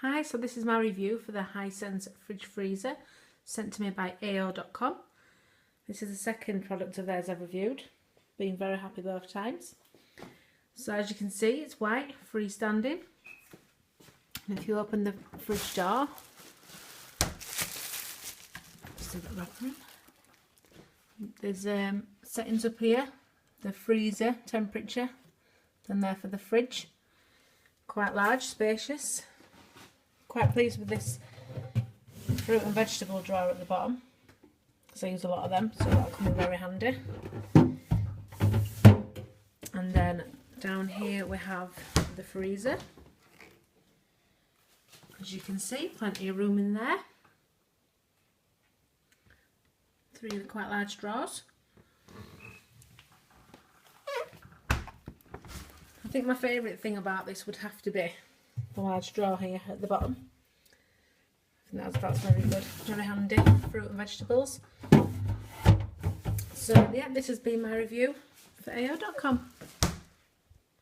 Hi, so this is my review for the Hisense Fridge Freezer sent to me by AO.com. This is the second product of theirs I've reviewed. Been very happy both times. So as you can see, it's white, freestanding. And if you open the fridge door, just leave it wrapping. There's settings up here, the freezer temperature, then there for the fridge. Quite large, spacious. Quite pleased with this fruit and vegetable drawer at the bottom, because I use a lot of them, so that'll come in very handy. And then down here we have the freezer. As you can see, plenty of room in there. 3 quite large drawers. I think my favourite thing about this would have to be the large drawer here at the bottom. I think that's very good, very handy, fruit and vegetables. So yeah, this has been my review for AO.com.